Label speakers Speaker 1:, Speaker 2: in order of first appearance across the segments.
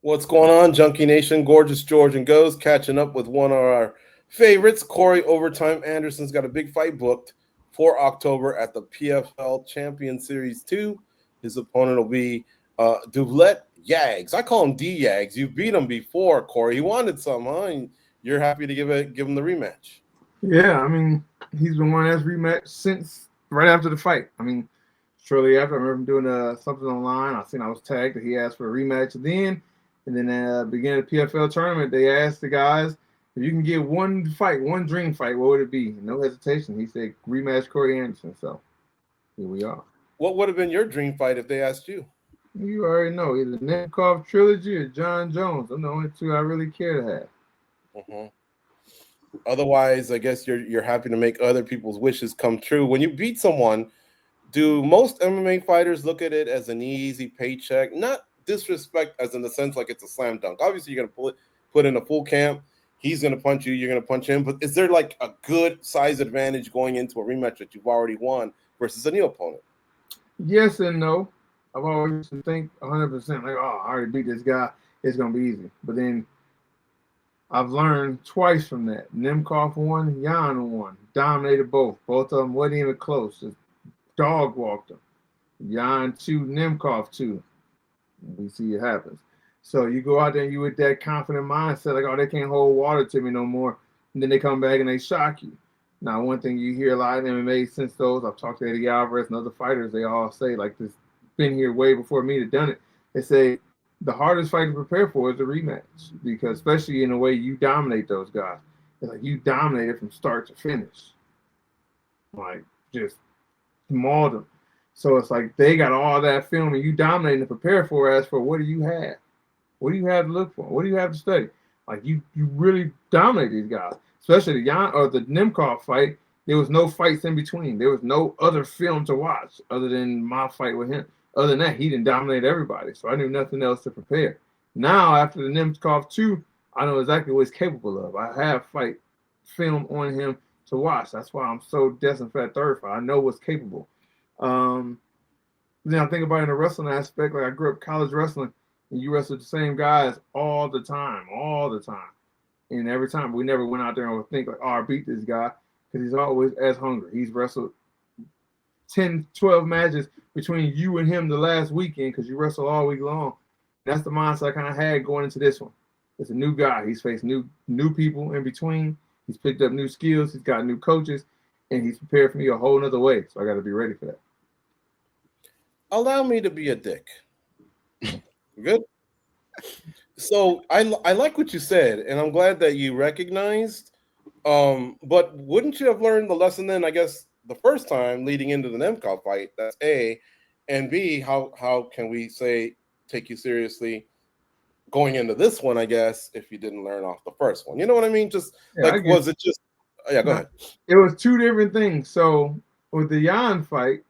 Speaker 1: What's going on, Junkie Nation? Gorgeous George and Goes catching up with one of our favorites, Corey Overtime Anderson's got a big fight booked for October at the PFL Champions Series 2. His opponent will be Dovlet Yags. I call him D-Yags. You beat him before, Corey. He wanted some, huh? And you're happy to give him the rematch.
Speaker 2: Yeah, I mean, he's been wanting that rematch since right after the fight. I mean, shortly after, I remember him doing something online. I was tagged that he asked for a rematch then. And then at the beginning of the PFL tournament, they asked the guys, if you can get one fight, one dream fight, what would it be? No hesitation. He said, rematch Corey Anderson. So here we are.
Speaker 1: What would have been your dream fight if they asked you?
Speaker 2: You already know, either Nemkov Trilogy or John Jones. I'm the only two I really care to have.
Speaker 1: Mm-hmm. Otherwise, I guess you're happy to make other people's wishes come true. When you beat someone, do most MMA fighters look at it as an easy paycheck? Not disrespect as in the sense like it's a slam dunk. Obviously, you're going to put in a full camp. He's going to punch you. You're going to punch him. But is there like a good size advantage going into a rematch that you've already won versus a new opponent?
Speaker 2: Yes and no. I've always used to think 100% like, oh, I already beat this guy. It's going to be easy. But then I've learned twice from that. Nemkov won, Jan won. Dominated both. Both of them wasn't even close. Just dog walked them. Jan 2, Nemkov 2. We see it happens. So you go out there and you with that confident mindset, like, oh, they can't hold water to me no more. And then they come back and they shock you. Now, one thing you hear a lot in MMA since those, I've talked to Eddie Alvarez and other fighters, they all say, like, this been here way before me that done it. They say the hardest fight to prepare for is the rematch, because especially in the way you dominate those guys. It's like you dominate it from start to finish. Like, just mauled them. So it's like they got all that film and you dominating to prepare for. As for what do you have? What do you have to look for? What do you have to study? Like you really dominate these guys, especially the Jan or the Nemkov fight. There was no fights in between. There was no other film to watch other than my fight with him. Other than that, he didn't dominate everybody, so I knew nothing else to prepare. Now, after the Nemkov 2, I know exactly what he's capable of. I have fight film on him to watch. That's why I'm so destined for that third fight. I know what's capable. Then I think about it in the wrestling aspect. Like I grew up college wrestling, and you wrestled the same guys all the time. And every time we never went out there and would think like, oh, I beat this guy, because he's always as hungry. He's wrestled 10, 12 matches between you and him the last weekend because you wrestle all week long. That's the mindset I kind of had going into this one. It's a new guy. He's faced new people in between. He's picked up new skills. He's got new coaches, and he's prepared for me a whole nother way. So I got to be ready for that.
Speaker 1: Allow me to be a dick. Good. So I like what you said, and I'm glad that you recognized. But wouldn't you have learned the lesson then? I guess the first time leading into the Nemkov fight. That's A, and B. How can we say take you seriously going into this one? I guess if you didn't learn off the first one, you know what I mean? Just like was it just? Yeah, go ahead.
Speaker 2: It was two different things. So with the Jan fight,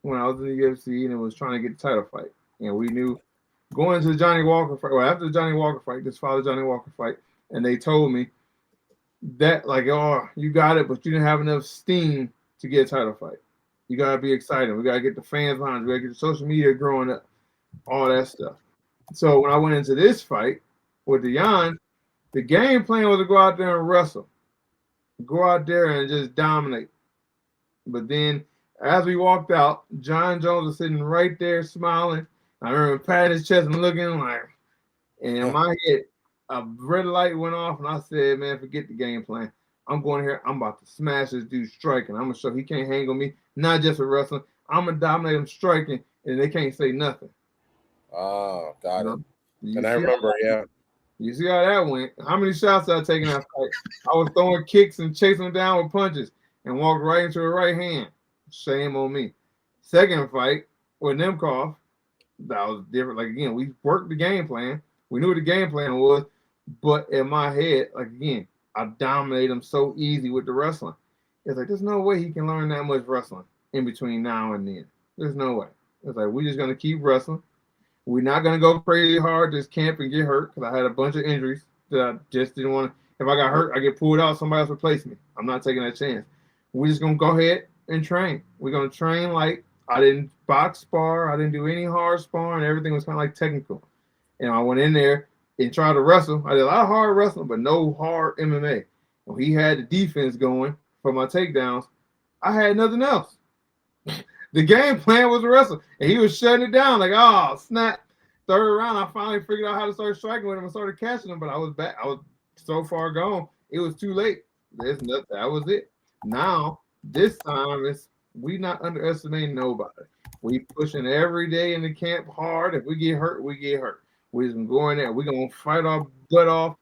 Speaker 2: when I was in the UFC and it was trying to get the title fight, and we knew going into the Johnny Walker fight, well, after the Johnny Walker fight, just follow the Johnny Walker fight, and they told me that, like, oh, you got it, but you didn't have enough steam to get a title fight. You got to be excited. We got to get the fans behind. We got to get the social media growing up, all that stuff. So when I went into this fight with the Jan, the game plan was to go out there and wrestle. Go out there and just dominate. But then as we walked out, John Jones was sitting right there smiling. I remember patting his chest and looking like, and in my head, a red light went off, and I said, man, forget the game plan. I'm going here. I'm about to smash this dude striking. I'm going to show he can't hang on me, not just with wrestling. I'm going to dominate him striking, and they can't say nothing.
Speaker 1: Oh, got it. And I remember, yeah.
Speaker 2: You see how that went? How many shots did I take in that fight? I was throwing kicks and chasing him down with punches and walked right into her right hand. Shame on me. Second fight with Nemkov, that was different. Like, again, we worked the game plan. We knew what the game plan was, but in my head, like, again, I dominate him so easy with the wrestling. It's like, there's no way he can learn that much wrestling in between now and then. There's no way. It's like, we're just going to keep wrestling. We're not going to go crazy hard, just camp and get hurt, because I had a bunch of injuries that I just didn't want to. If I got hurt, I get pulled out, somebody else replace me. I'm not taking that chance. We're just going to go ahead and train. We're going to train like I didn't box spar. I didn't do any hard sparring. Everything was kind of like technical. And I went in there and tried to wrestle. I did a lot of hard wrestling, but no hard MMA. When he had the defense going for my takedowns, I had nothing else. The game plan was to wrestle, and he was shutting it down like, oh, snap. Third round, I finally figured out how to start striking with him and started catching him, but I was back. I was so far gone. It was too late. There's nothing. That was it. Now, this time, we not underestimating nobody. We pushing every day in the camp hard. If we get hurt, we get hurt. We just go in there. We're going to fight our butt off.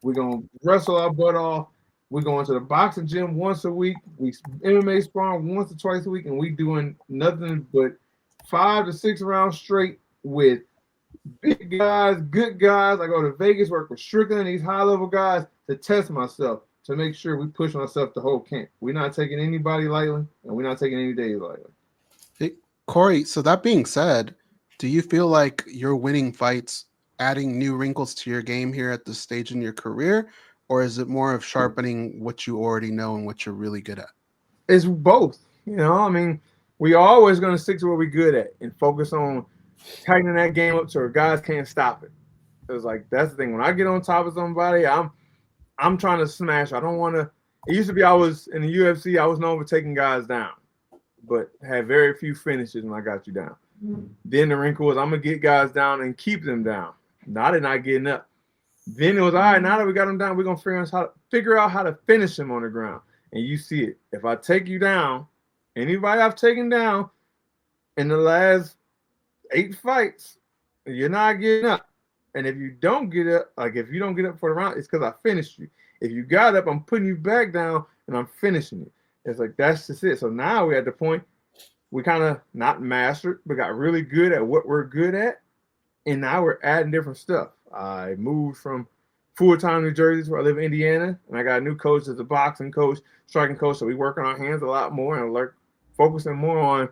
Speaker 2: We're going to wrestle our butt off. We're going to the boxing gym once a week. We MMA sparring once or twice a week, and we doing nothing but 5 to 6 rounds straight with big guys, good guys. I go to Vegas, work with Strickland, these high-level guys to test myself, to make sure we push myself the whole camp. We're not taking anybody lightly, and we're not taking any days lightly.
Speaker 3: Hey, Corey, so that being said, do you feel like you're winning fights, adding new wrinkles to your game here at this stage in your career, or is it more of sharpening what you already know and what you're really good at?
Speaker 2: It's both. I mean, we always going to stick to what we're good at and focus on tightening that game up so our guys can't stop it. It's like, that's the thing. When I get on top of somebody, I'm trying to smash. I don't want to. It used to be I was in the UFC, I was known for taking guys down, but had very few finishes when I got you down. Then the wrinkle was I'm going to get guys down and keep them down. Now they're not getting up. Then it was, all right, now that we got them down, we're going to figure out how to finish them on the ground. And you see it. If I take you down, anybody I've taken down in the last 8 fights, you're not getting up. And if you don't get up, like if you don't get up for the round, it's because I finished you. If you got up, I'm putting you back down and I'm finishing you. It's like, that's just it. So now we're at the point we kind of not mastered, but got really good at what we're good at. And now we're adding different stuff. I moved from full-time New Jersey where I live in Indiana, and I got a new coach as a boxing coach, striking coach, so we work on our hands a lot more and focusing more on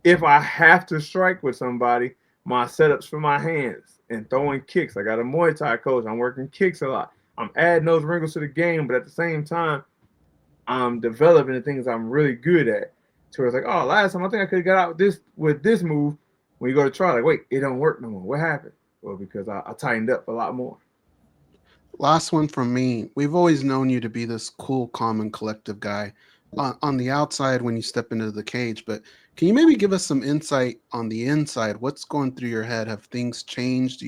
Speaker 2: if I have to strike with somebody, my setups for my hands and throwing kicks. I got a Muay Thai coach. I'm working kicks a lot. I'm adding those wrinkles to the game, but at the same time, I'm developing the things I'm really good at. So it's like, oh, last time I think I could have got out with this move. When you go to try, like, wait, it don't work no more. What happened? Well, because I tightened up a lot more.
Speaker 3: Last one from me. We've always known you to be this cool, calm, and collective guy on the outside when you step into the cage. But can you maybe give us some insight on the inside? What's going through your head? Have things changed?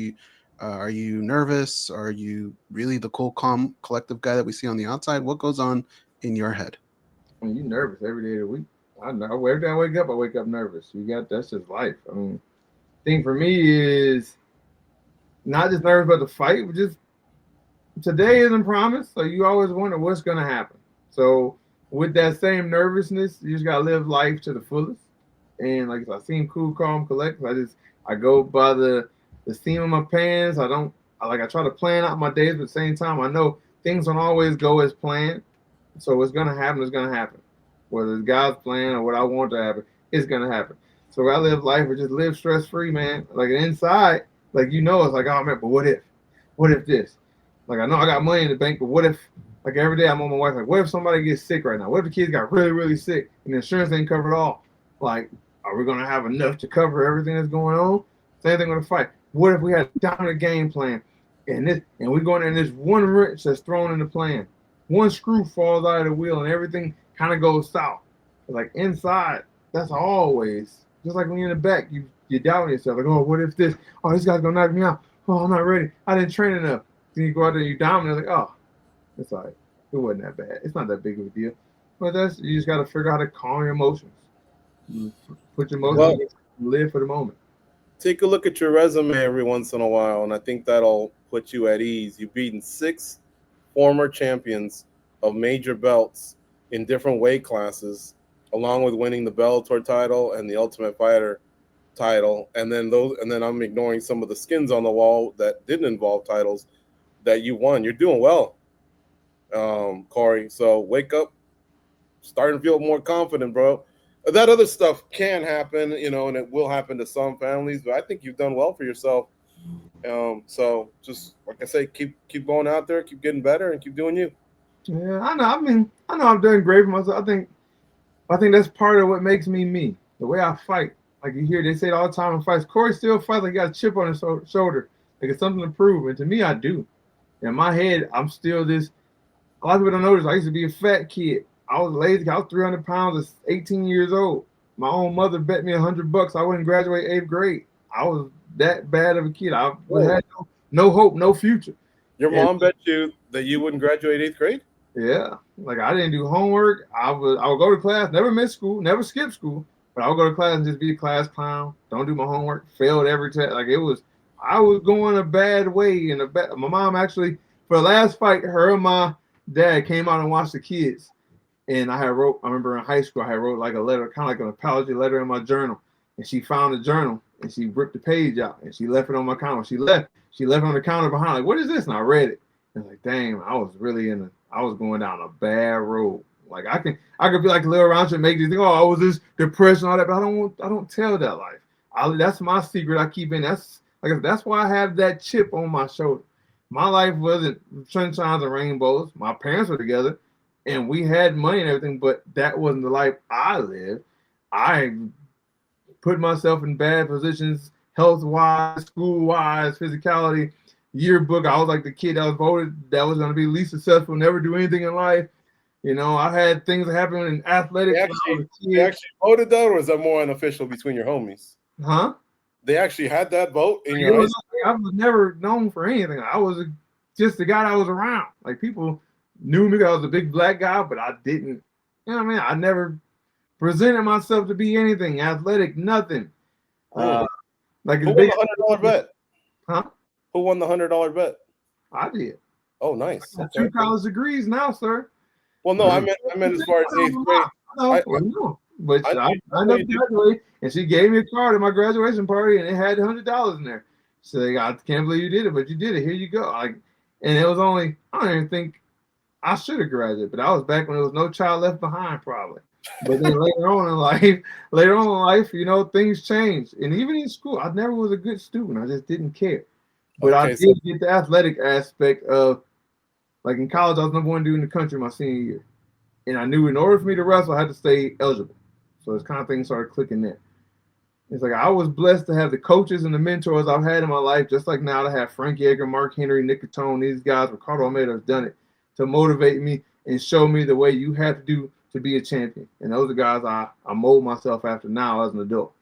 Speaker 3: Are you nervous? Are you really the cool, calm, collective guy that we see on the outside? What goes on in your head?
Speaker 2: I mean, you're nervous every day of the week. I know. Every day I wake up nervous. That's just life. I mean, the thing for me is not just nervous about the fight, but just today isn't promised. So you always wonder what's going to happen. So with that same nervousness, you just got to live life to the fullest. And like I seem cool, calm, collected. I go by the seam of my pants. I try to plan out my days, but at the same time, I know things don't always go as planned. So what's going to happen is going to happen. Whether it's God's plan or what I want to happen, it's going to happen. So I live life or just live stress-free, man. Like inside, like, it's like, oh, man, but what if? What if this? Like, I know I got money in the bank, but what if, like every day I'm on my wife, like, what if somebody gets sick right now? What if the kids got really, really sick and the insurance ain't covered all? Like, are we going to have enough to cover everything that's going on? Same thing with the fight. What if we had a dominant game plan and we going in this one wrench that's thrown in the plan? One screw falls out of the wheel and everything kind of goes south. Like inside, that's always, just like when you're in the back, you doubt yourself. Like, oh, what if this? Oh, this guy's going to knock me out. Oh, I'm not ready. I didn't train enough. Then you go out there and you dominate. Like, oh, it's all right. It wasn't that bad. It's not that big of a deal. But you just got to figure out how to calm your emotions. You put your emotions live for the moment.
Speaker 1: Take a look at your resume every once in a while, and I think that'll put you at ease. You've beaten 6 former champions of major belts in different weight classes, along with winning the Bellator title and the Ultimate Fighter title. And then I'm ignoring some of the skins on the wall that didn't involve titles that you won. You're doing well, Corey. So wake up, starting to feel more confident, bro. That other stuff can happen, and it will happen to some families, but I think you've done well for yourself. So just like I say, keep going out there, keep getting better, and keep doing you.
Speaker 2: Yeah, I know. I mean, I know I'm doing great for myself. I think that's part of what makes me me. The way I fight. Like you hear, they say it all the time in fights. Corey still fights like he got a chip on his shoulder. Like it's something to prove. And to me, I do. In my head, I'm still this. A lot of people don't notice. I used to be a fat kid. I was lazy. I was 300 pounds at 18 years old. My own mother bet me $100 I wouldn't graduate 8th grade. I was that bad of a kid. I had no hope, no future.
Speaker 1: Your
Speaker 2: And
Speaker 1: mom bet you that you wouldn't graduate 8th grade?
Speaker 2: yeah, like I didn't do homework. I would go to class, never miss school, never skip school, but I would go to class and just be a class clown. Don't do my homework. Failed every test. Like it was, I was going a bad way. And my mom actually for the last fight, her and my dad came out and watched the kids. And I remember in high school, I had wrote like a letter, kind of like an apology letter in my journal. And she found the journal and she ripped the page out and she left it on my counter. She left it on the counter behind, like, what is this? And I read it. And like, dang, I was going down a bad road. Like I could be like Lil Rancher and make these think, oh, I was this depression, all that, but I don't tell that life. That's my secret I keep in. That's why I have that chip on my shoulder. My life wasn't sunshines and rainbows. My parents were together and we had money and everything, but that wasn't the life I lived. I put myself in bad positions, health-wise, school-wise, physicality, yearbook. I was like the kid that was voted that was going to be least successful, never do anything in life. You know, I had things that happened in athletics when I was a kid.
Speaker 1: They actually voted that, or is that more unofficial between your homies?
Speaker 2: Huh?
Speaker 1: They actually had that vote in your high school?
Speaker 2: I was never known for anything. I was just the guy that was around. Like people knew me because I was a big black guy, but I didn't. You know what I mean? I never presented myself to be anything athletic, nothing. Like
Speaker 1: who won the $100 bet?
Speaker 2: Huh?
Speaker 1: Who won the $100 bet?
Speaker 2: I did.
Speaker 1: Oh, nice.
Speaker 2: I got 2 college degrees now, sir.
Speaker 1: Well, no, I meant as far as 8th grade.
Speaker 2: No, but I never graduated, and she gave me a card at my graduation party, and it had $100 in there. So I can't believe you did it, but you did it. Here you go. Like, and it was only I don't even think I should have graduated, but I was back when there was no child left behind, probably. But then later on in life, you know, things changed. And even in school, I never was a good student. I just didn't care. But I did get the athletic aspect of, like in college, I was number 1 dude in the country my senior year. And I knew in order for me to wrestle, I had to stay eligible. So this kind of thing started clicking there. It's like I was blessed to have the coaches and the mentors I've had in my life, just like now to have Frank Yeager, Mark Henry, Nick Catone, these guys, Ricardo Almeida have done it to motivate me and show me the way you have to do to be a champion. And those are guys I mold myself after now as an adult.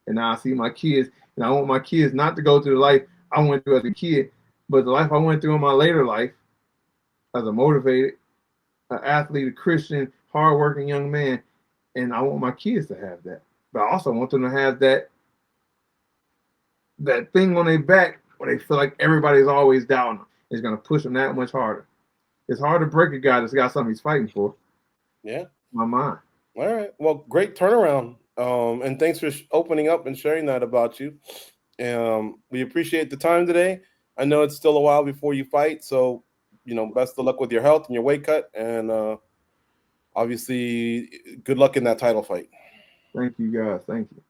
Speaker 2: And now I see my kids, and I want my kids not to go through the life I went through as a kid, but the life I went through in my later life as a motivated, an athlete, a Christian, hardworking young man. And I want my kids to have that. But I also want them to have that thing on their back where they feel like everybody's always down them. It's going to push them that much harder. It's hard to break a guy that's got something he's fighting for.
Speaker 1: Yeah.
Speaker 2: My mind.
Speaker 1: All right. Well, great turnaround. And thanks for opening up and sharing that about you. We appreciate the time today. I know it's still a while before you fight, so you know, best of luck with your health and your weight cut, and obviously, good luck in that title fight.
Speaker 2: Thank you, guys. Thank you.